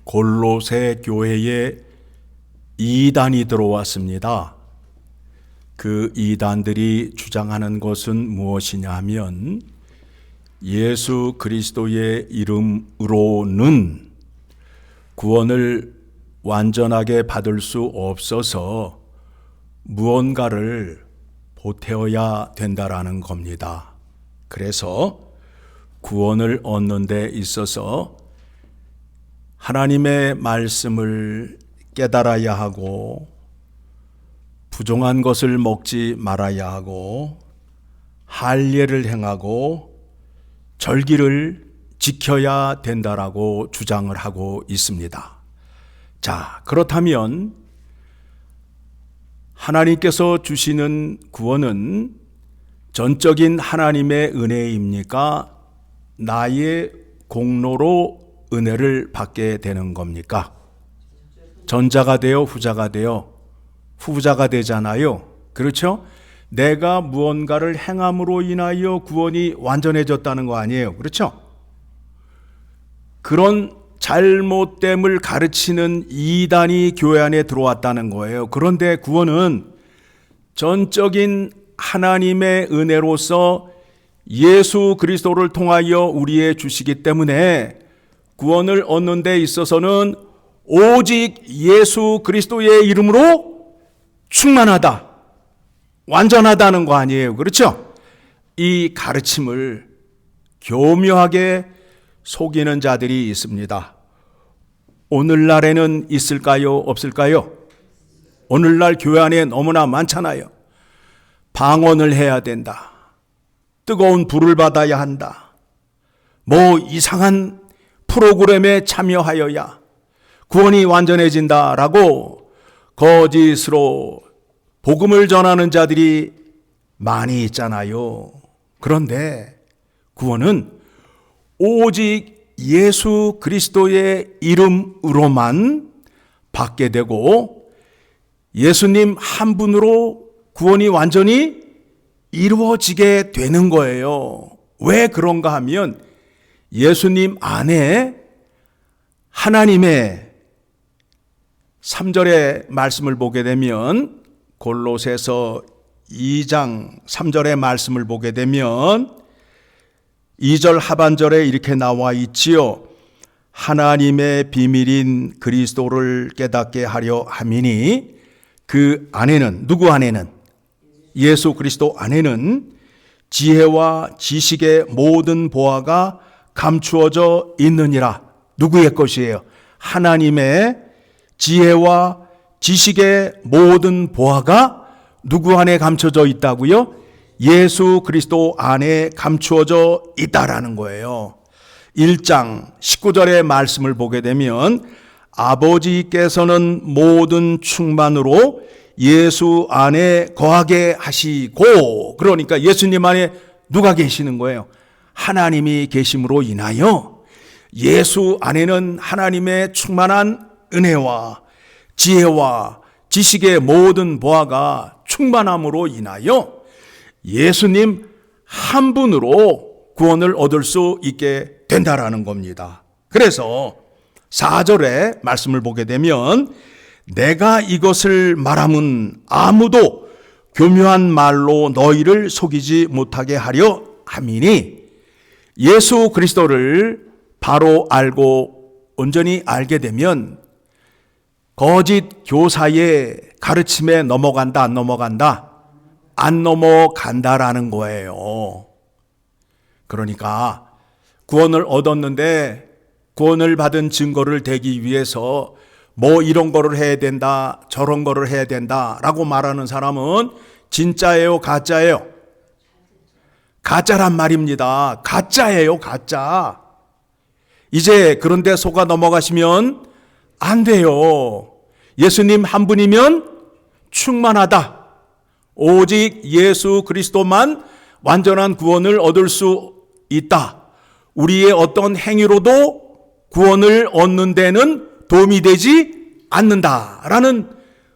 골로새 교회에 이단이 들어왔습니다. 그 이단들이 주장하는 것은 무엇이냐 하면 예수 그리스도의 이름으로는 구원을 완전하게 받을 수 없어서 무언가를 보태어야 된다라는 겁니다. 그래서 구원을 얻는 데 있어서 하나님의 말씀을 깨달아야 하고 부정한 것을 먹지 말아야 하고 할례를 행하고 절기를 지켜야 된다라고 주장을 하고 있습니다. 자, 그렇다면 하나님께서 주시는 구원은 전적인 하나님의 은혜입니까? 나의 공로로 은혜를 받게 되는 겁니까? 전자가 되어 후자가 되어 후자가 되잖아요. 그렇죠? 내가 무언가를 행함으로 인하여 구원이 완전해졌다는 거 아니에요. 그렇죠? 그런 잘못됨을 가르치는 이단이 교회 안에 들어왔다는 거예요. 그런데 구원은 전적인 하나님의 은혜로서 예수 그리스도를 통하여 우리의 주시기 때문에 구원을 얻는 데 있어서는 오직 예수 그리스도의 이름으로 충만하다, 완전하다는 거 아니에요. 그렇죠? 이 가르침을 교묘하게 속이는 자들이 있습니다. 오늘날에는 있을까요? 없을까요? 오늘날 교회 안에 너무나 많잖아요. 방언을 해야 된다. 뜨거운 불을 받아야 한다. 뭐 이상한 프로그램에 참여하여야 구원이 완전해진다라고 거짓으로 복음을 전하는 자들이 많이 있잖아요. 그런데 구원은 오직 예수 그리스도의 이름으로만 받게 되고 예수님 한 분으로 구원이 완전히 이루어지게 되는 거예요. 왜 그런가 하면 예수님 안에 하나님의 3절의 말씀을 보게 되면 골로새서 2장 3절의 말씀을 보게 되면 2절 하반절에 이렇게 나와 있지요. 하나님의 비밀인 그리스도를 깨닫게 하려 함이니 그 안에는, 누구 안에는? 예수 그리스도 안에는 지혜와 지식의 모든 보화가 감추어져 있느니라. 누구의 것이에요? 하나님의 지혜와 지식의 모든 보화가 누구 안에 감춰져 있다고요? 예수 그리스도 안에 감추어져 있다라는 거예요. 1장 19절의 말씀을 보게 되면 아버지께서는 모든 충만으로 예수 안에 거하게 하시고, 그러니까 예수님 안에 누가 계시는 거예요? 하나님이 계심으로 인하여 예수 안에는 하나님의 충만한 은혜와 지혜와 지식의 모든 보화가 충만함으로 인하여 예수님 한 분으로 구원을 얻을 수 있게 된다라는 겁니다. 그래서 4절의 말씀을 보게 되면 내가 이것을 말함은 아무도 교묘한 말로 너희를 속이지 못하게 하려 함이니 예수 그리스도를 바로 알고 온전히 알게 되면 거짓 교사의 가르침에 넘어간다, 안 넘어간다? 안 넘어간다라는 거예요. 그러니까 구원을 얻었는데 구원을 받은 증거를 대기 위해서 뭐 이런 거를 해야 된다, 저런 거를 해야 된다라고 말하는 사람은 진짜예요, 가짜예요? 가짜란 말입니다. 가짜예요, 가짜. 이제 그런데 속아 넘어가시면 안 돼요. 예수님 한 분이면 충만하다. 오직 예수 그리스도만 완전한 구원을 얻을 수 있다. 우리의 어떤 행위로도 구원을 얻는 데는 도움이 되지 않는다라는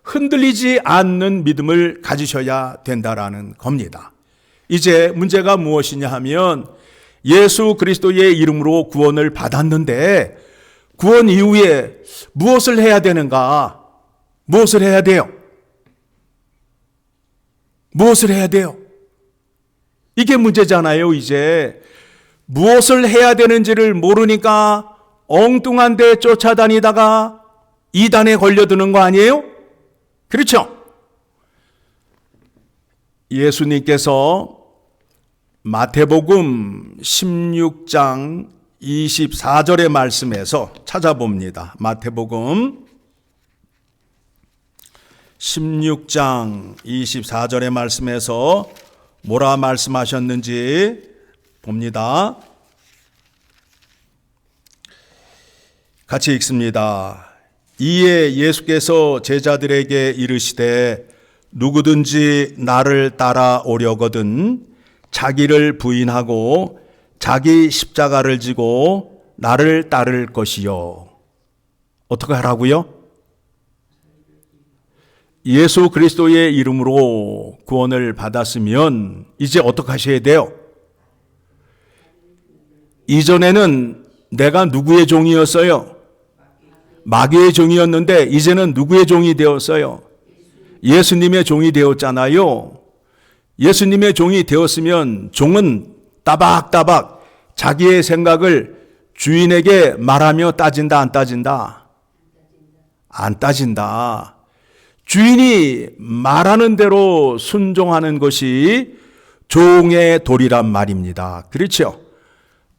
흔들리지 않는 믿음을 가지셔야 된다라는 겁니다. 이제 문제가 무엇이냐 하면 예수 그리스도의 이름으로 구원을 받았는데 구원 이후에 무엇을 해야 되는가? 무엇을 해야 돼요? 무엇을 해야 돼요? 이게 문제잖아요. 이제 무엇을 해야 되는지를 모르니까 엉뚱한 데 쫓아다니다가 이단에 걸려드는 거 아니에요? 그렇죠? 예수님께서 마태복음 16장 24절의 말씀에서 찾아봅니다. 마태복음 16장 24절의 말씀에서 뭐라 말씀하셨는지 봅니다. 같이 읽습니다. 이에 예수께서 제자들에게 이르시되 누구든지 나를 따라오려거든 자기를 부인하고 자기 십자가를 지고 나를 따를 것이요. 어떻게 하라고요? 예수 그리스도의 이름으로 구원을 받았으면 이제 어떻게 하셔야 돼요? 이전에는 내가 누구의 종이었어요? 마귀의 종이었는데 이제는 누구의 종이 되었어요? 예수님의 종이 되었잖아요. 예수님의 종이 되었으면 종은 따박따박 자기의 생각을 주인에게 말하며 따진다, 안 따진다? 안 따진다. 주인이 말하는 대로 순종하는 것이 종의 도리란 말입니다. 그렇죠?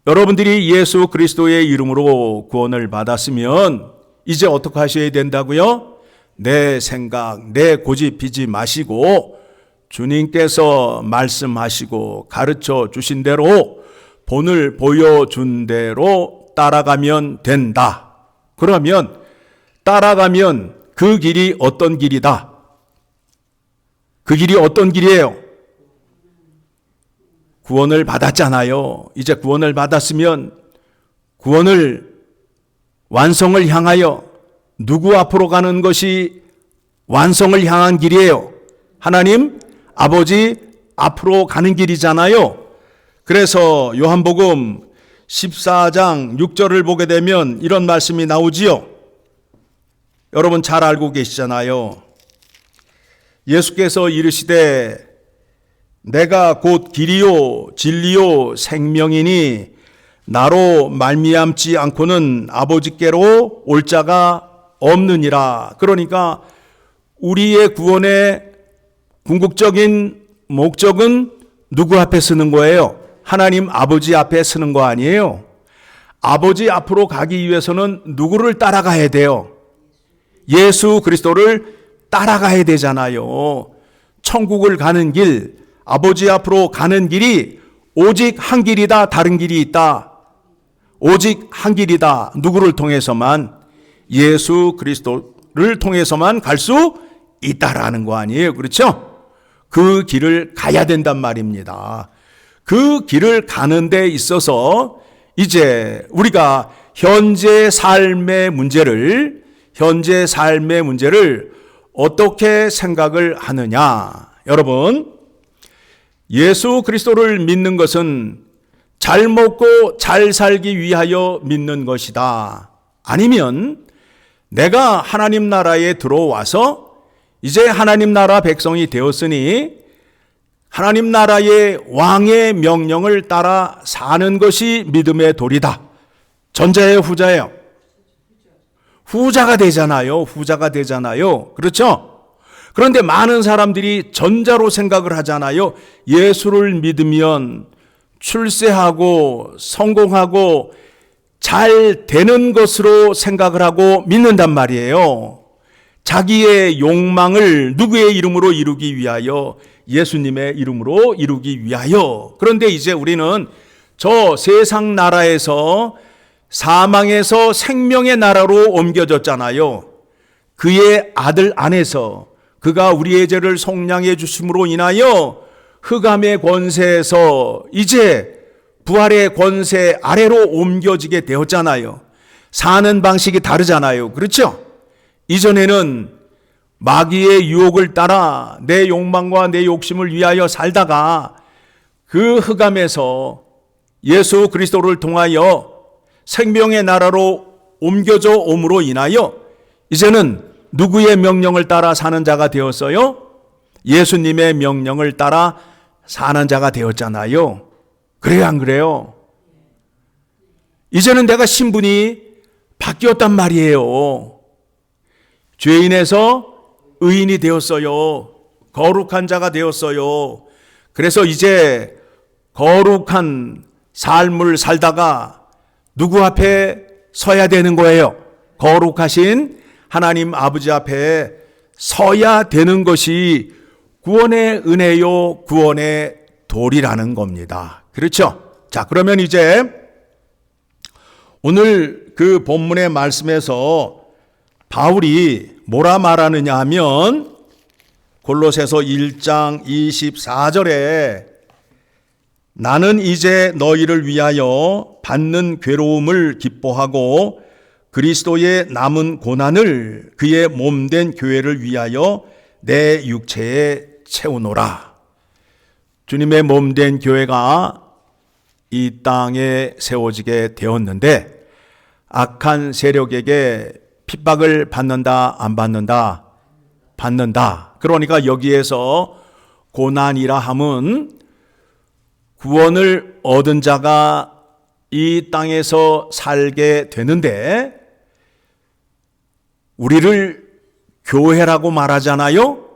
여러분들이 예수 그리스도의 이름으로 구원을 받았으면 이제 어떻게 하셔야 된다고요? 내 생각, 내 고집 피지 마시고 주님께서 말씀하시고 가르쳐 주신 대로 본을 보여준 대로 따라가면 된다. 그러면 따라가면 그 길이 어떤 길이다? 그 길이 어떤 길이에요? 구원을 받았잖아요. 이제 구원을 받았으면 구원을 완성을 향하여 누구 앞으로 가는 것이 완성을 향한 길이에요? 하나님 아버지 앞으로 가는 길이잖아요. 그래서 요한복음 14장 6절을 보게 되면 이런 말씀이 나오지요. 여러분 잘 알고 계시잖아요. 예수께서 이르시되 내가 곧 길이요 진리요 생명이니 나로 말미암지 않고는 아버지께로 올 자가 없느니라. 그러니까 우리의 구원의 궁극적인 목적은 누구 앞에 서는 거예요? 하나님 아버지 앞에 서는 거 아니에요? 아버지 앞으로 가기 위해서는 누구를 따라가야 돼요? 예수 그리스도를 따라가야 되잖아요. 천국을 가는 길, 아버지 앞으로 가는 길이 오직 한 길이다. 다른 길이 있다. 오직 한 길이다. 누구를 통해서만? 예수 그리스도를 통해서만 갈 수 있다라는 거 아니에요. 그렇죠? 그 길을 가야 된단 말입니다. 그 길을 가는 데 있어서 이제 우리가 현재 삶의 문제를 어떻게 생각을 하느냐. 여러분, 예수 그리스도를 믿는 것은 잘 먹고 잘 살기 위하여 믿는 것이다. 아니면 내가 하나님 나라에 들어와서 이제 하나님 나라 백성이 되었으니 하나님 나라의 왕의 명령을 따라 사는 것이 믿음의 도리다. 전자예요, 후자예요? 후자가 되잖아요. 그렇죠? 그런데 많은 사람들이 전자로 생각을 하잖아요. 예수를 믿으면 출세하고 성공하고 잘 되는 것으로 생각을 하고 믿는단 말이에요. 자기의 욕망을 누구의 이름으로 이루기 위하여? 예수님의 이름으로 이루기 위하여. 그런데 이제 우리는 저 세상 나라에서 사망에서 생명의 나라로 옮겨졌잖아요. 그의 아들 안에서 그가 우리의 죄를 속량해 주심으로 인하여 흑암의 권세에서 이제 부활의 권세 아래로 옮겨지게 되었잖아요. 사는 방식이 다르잖아요. 그렇죠? 이전에는 마귀의 유혹을 따라 내 욕망과 내 욕심을 위하여 살다가 그 흑암에서 예수 그리스도를 통하여 생명의 나라로 옮겨져 옴으로 인하여 이제는 누구의 명령을 따라 사는 자가 되었어요? 예수님의 명령을 따라 사는 자가 되었잖아요. 그래요, 안 그래요? 이제는 내가 신분이 바뀌었단 말이에요. 죄인에서 의인이 되었어요. 거룩한 자가 되었어요. 그래서 이제 거룩한 삶을 살다가 누구 앞에 서야 되는 거예요? 거룩하신 하나님 아버지 앞에 서야 되는 것이 구원의 은혜요, 구원의 도리라는 겁니다. 그렇죠? 자, 그러면 이제 오늘 그 본문의 말씀에서 바울이 뭐라 말하느냐 하면 골로새서 1장 24절에 나는 이제 너희를 위하여 받는 괴로움을 기뻐하고 그리스도의 남은 고난을 그의 몸된 교회를 위하여 내 육체에 채우노라. 주님의 몸된 교회가 이 땅에 세워지게 되었는데 악한 세력에게 핍박을 받는다, 안 받는다? 받는다. 그러니까 여기에서 고난이라 함은 구원을 얻은 자가 이 땅에서 살게 되는데 우리를 교회라고 말하잖아요.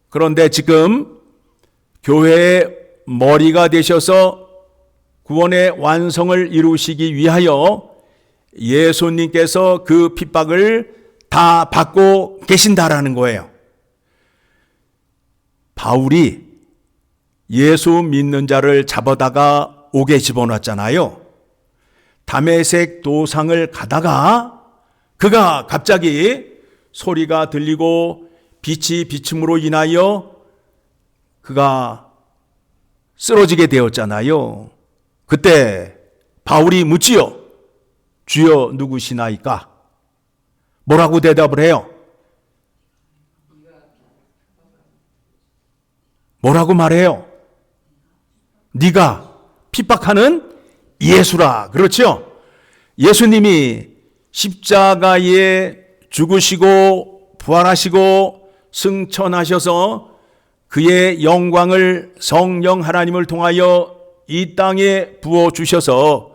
그런데 지금 교회의 머리가 되셔서 구원의 완성을 이루시기 위하여 예수님께서 그 핍박을 다 받고 계신다라는 거예요. 바울이 예수 믿는 자를 잡아다가 옥에 집어넣었잖아요. 다메섹 도상을 가다가 그가 갑자기 소리가 들리고 빛이 비춤으로 인하여 그가 쓰러지게 되었잖아요. 그때 바울이 묻지요. 주여 누구시나이까? 뭐라고 대답을 해요? 뭐라고 말해요? 네가 핍박하는 예수라. 그렇죠? 예수님이 십자가에 죽으시고 부활하시고 승천하셔서 그의 영광을 성령 하나님을 통하여 이 땅에 부어주셔서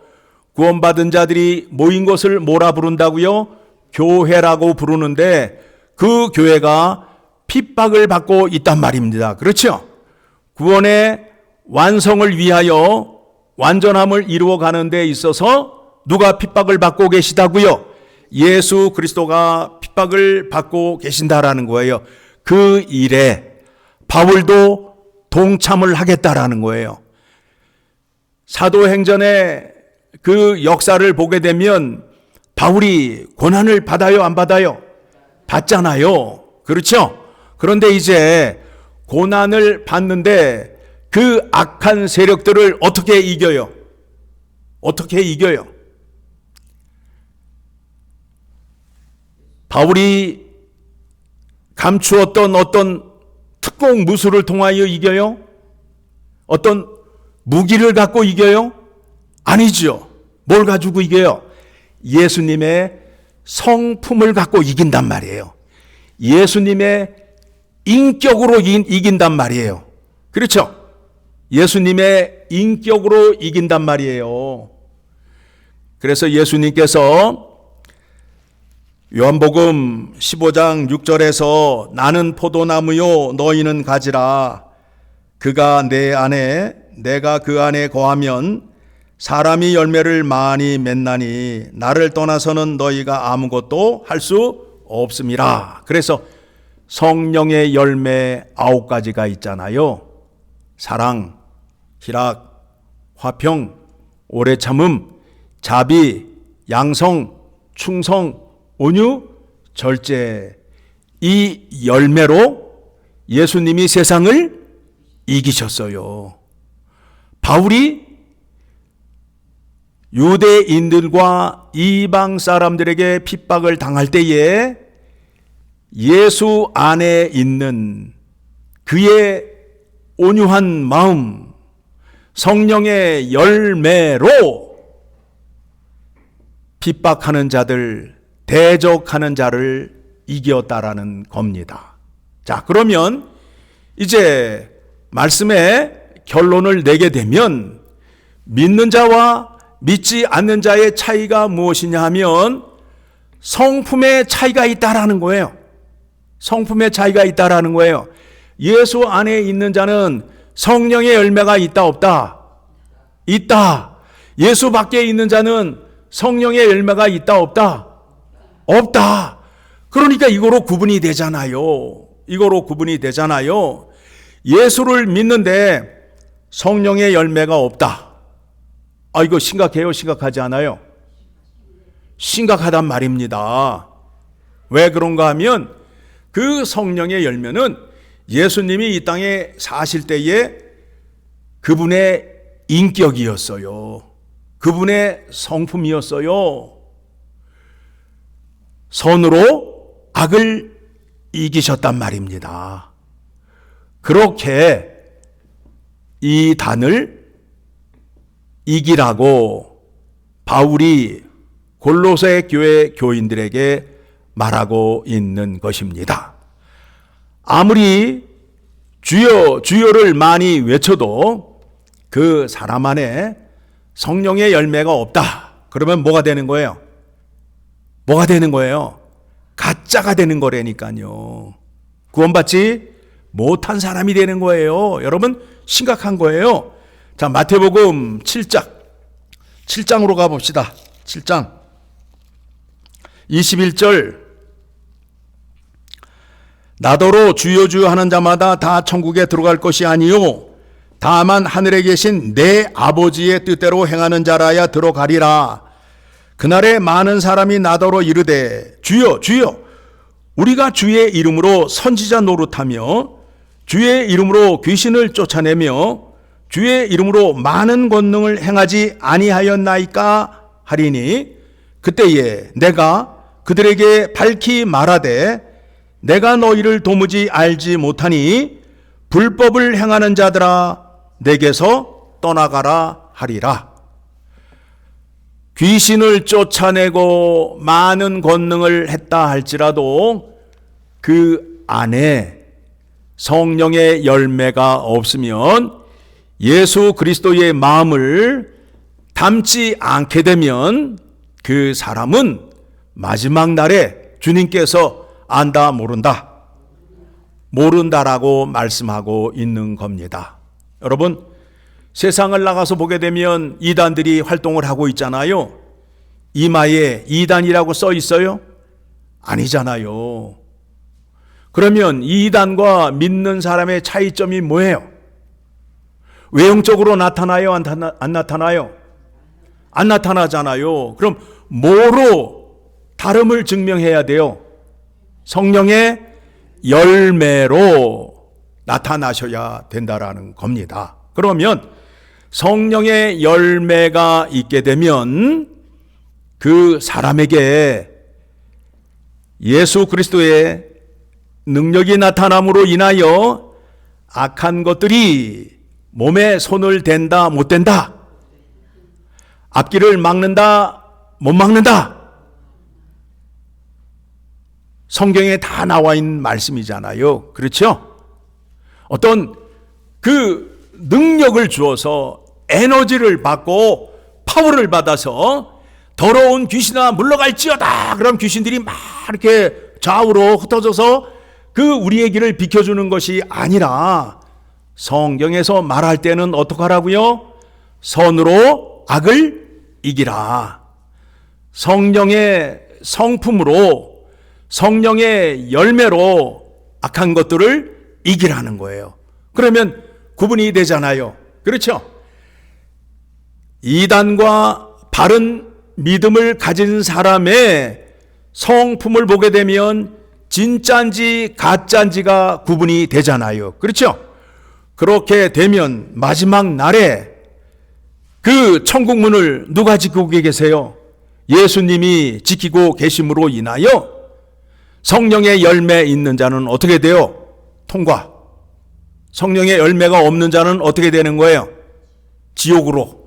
구원받은 자들이 모인 것을 뭐라 부른다고요? 교회라고 부르는데 그 교회가 핍박을 받고 있단 말입니다. 그렇죠? 구원의 완성을 위하여 완전함을 이루어가는 데 있어서 누가 핍박을 받고 계시다고요? 예수 그리스도가 핍박을 받고 계신다라는 거예요. 그 일에 바울도 동참을 하겠다라는 거예요. 사도행전의 그 역사를 보게 되면 바울이 고난을 받아요, 안 받아요? 받잖아요. 그렇죠? 그런데 이제 고난을 받는데 그 악한 세력들을 어떻게 이겨요? 어떻게 이겨요? 바울이 감추었던 어떤 특공 무술을 통하여 이겨요? 어떤 무기를 갖고 이겨요? 아니죠. 뭘 가지고 이겨요? 예수님의 성품을 갖고 이긴단 말이에요. 예수님의 인격으로 이긴단 말이에요. 그렇죠? 예수님의 인격으로 이긴단 말이에요. 그래서 예수님께서 요한복음 15장 6절에서 나는 포도나무요 너희는 가지라 그가 내 안에 내가 그 안에 거하면 사람이 열매를 많이 맺나니 나를 떠나서는 너희가 아무것도 할 수 없음이라. 그래서 성령의 열매 9가지가 있잖아요. 사랑, 희락, 화평, 오래 참음, 자비, 양성, 충성, 온유, 절제. 이 열매로 예수님이 세상을 이기셨어요. 바울이 유대인들과 이방 사람들에게 핍박을 당할 때에 예수 안에 있는 그의 온유한 마음, 성령의 열매로 핍박하는 자들, 대적하는 자를 이겼다라는 겁니다. 자, 그러면 이제 말씀의 결론을 내게 되면 믿는 자와 믿지 않는 자의 차이가 무엇이냐 하면 성품의 차이가 있다라는 거예요. 성품의 차이가 있다라는 거예요. 예수 안에 있는 자는 성령의 열매가 있다 없다? 있다. 예수 밖에 있는 자는 성령의 열매가 있다 없다? 없다. 그러니까 이거로 구분이 되잖아요. 이거로 구분이 되잖아요. 예수를 믿는데 성령의 열매가 없다. 아, 이거 심각해요? 심각하지 않아요? 심각하단 말입니다. 왜 그런가 하면 그 성령의 열매는 예수님이 이 땅에 사실 때에 그분의 인격이었어요. 그분의 성품이었어요. 선으로 악을 이기셨단 말입니다. 그렇게 이 단을 이기라고 바울이 골로새 교회 교인들에게 말하고 있는 것입니다. 아무리 주여 주여를 많이 외쳐도 그 사람 안에 성령의 열매가 없다. 그러면 뭐가 되는 거예요? 뭐가 되는 거예요? 가짜가 되는 거라니까요. 구원받지 못한 사람이 되는 거예요. 여러분, 심각한 거예요. 자, 마태복음 7장으로 가봅시다. 7장 21절. 나더러 주여 주여 하는 자마다 다 천국에 들어갈 것이 아니요 다만 하늘에 계신 내 아버지의 뜻대로 행하는 자라야 들어가리라. 그날에 많은 사람이 나더러 이르되 주여 주여 우리가 주의 이름으로 선지자 노릇하며 주의 이름으로 귀신을 쫓아내며 주의 이름으로 많은 권능을 행하지 아니하였나이까 하리니 그때에 내가 그들에게 밝히 말하되 내가 너희를 도무지 알지 못하니 불법을 행하는 자들아 내게서 떠나가라 하리라. 귀신을 쫓아내고 많은 권능을 했다 할지라도 그 안에 성령의 열매가 없으면 예수 그리스도의 마음을 담지 않게 되면 그 사람은 마지막 날에 주님께서 안다 모른다라고 말씀하고 있는 겁니다. 여러분, 세상을 나가서 보게 되면 이단들이 활동을 하고 있잖아요. 이마에 이단이라고 써 있어요? 아니잖아요. 그러면 이단과 믿는 사람의 차이점이 뭐예요? 외형적으로 나타나요? 안 나타나요? 안 나타나잖아요. 그럼 뭐로 다름을 증명해야 돼요? 성령의 열매로 나타나셔야 된다라는 겁니다. 그러면 성령의 열매가 있게 되면 그 사람에게 예수 그리스도의 능력이 나타남으로 인하여 악한 것들이 몸에 손을 댄다 못 댄다? 앞길을 막는다 못 막는다? 성경에 다 나와 있는 말씀이잖아요. 그렇죠? 어떤 그 능력을 주어서 에너지를 받고 파워를 받아서 더러운 귀신아 물러갈지어다. 그럼 귀신들이 막 이렇게 좌우로 흩어져서 그 우리의 길을 비켜주는 것이 아니라 성경에서 말할 때는 어떻게 하라고요? 선으로 악을 이기라. 성령의 성품으로 성령의 열매로 악한 것들을 이기라는 거예요. 그러면 구분이 되잖아요. 그렇죠? 이단과 바른 믿음을 가진 사람의 성품을 보게 되면 진짜인지 가짜인지가 구분이 되잖아요. 그렇죠? 그렇게 되면 마지막 날에 그 천국 문을 누가 지키고 계세요? 예수님이 지키고 계심으로 인하여 성령의 열매 있는 자는 어떻게 돼요? 통과. 성령의 열매가 없는 자는 어떻게 되는 거예요? 지옥으로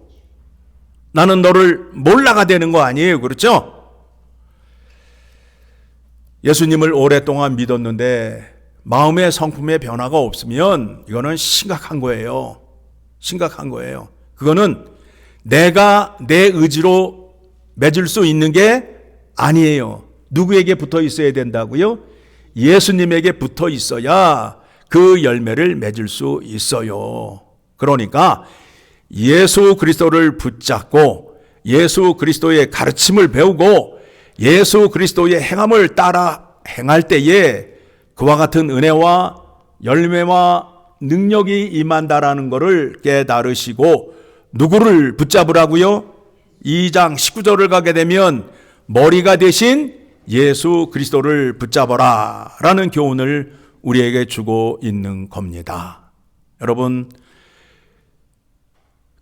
나는 너를 몰라가 되는 거 아니에요. 그렇죠? 예수님을 오랫동안 믿었는데 마음의 성품의 변화가 없으면 이거는 심각한 거예요. 심각한 거예요. 그거는 내가 내 의지로 맺을 수 있는 게 아니에요. 누구에게 붙어 있어야 된다고요? 예수님에게 붙어 있어야 그 열매를 맺을 수 있어요. 그러니까 예수 그리스도를 붙잡고 예수 그리스도의 가르침을 배우고 예수 그리스도의 행함을 따라 행할 때에 그와 같은 은혜와 열매와 능력이 임한다라는 것을 깨달으시고 누구를 붙잡으라고요? 2장 19절을 가게 되면 머리가 되신 예수 그리스도를 붙잡아라 라는 교훈을 우리에게 주고 있는 겁니다. 여러분,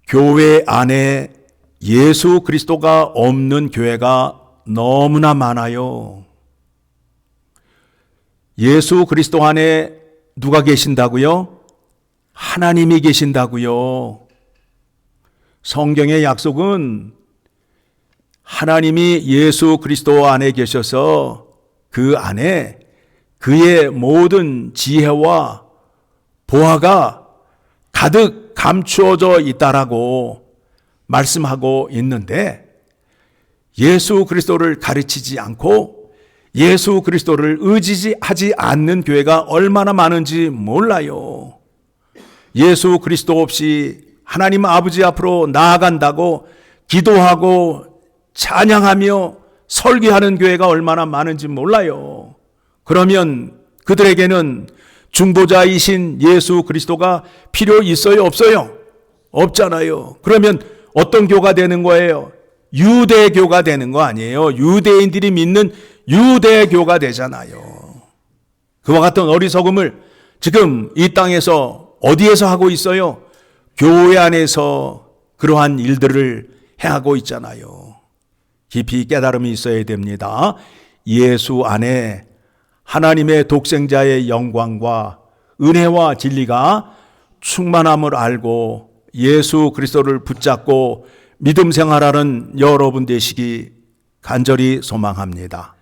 교회 안에 예수 그리스도가 없는 교회가 너무나 많아요. 예수 그리스도 안에 누가 계신다고요? 하나님이 계신다고요. 성경의 약속은 하나님이 예수 그리스도 안에 계셔서 그 안에 그의 모든 지혜와 보화가 가득 감추어져 있다라고 말씀하고 있는데 예수 그리스도를 가르치지 않고 예수 그리스도를 의지하지 않는 교회가 얼마나 많은지 몰라요. 예수 그리스도 없이 하나님 아버지 앞으로 나아간다고 기도하고 찬양하며 설교하는 교회가 얼마나 많은지 몰라요. 그러면 그들에게는 중보자이신 예수 그리스도가 필요 있어요? 없어요? 없잖아요. 그러면 어떤 교가 되는 거예요? 유대교가 되는 거 아니에요. 유대인들이 믿는 유대교가 되잖아요. 그와 같은 어리석음을 지금 이 땅에서 어디에서 하고 있어요? 교회 안에서 그러한 일들을 행하고 있잖아요. 깊이 깨달음이 있어야 됩니다. 예수 안에 하나님의 독생자의 영광과 은혜와 진리가 충만함을 알고 예수 그리스도를 붙잡고 믿음 생활하는 여러분 되시기 간절히 소망합니다.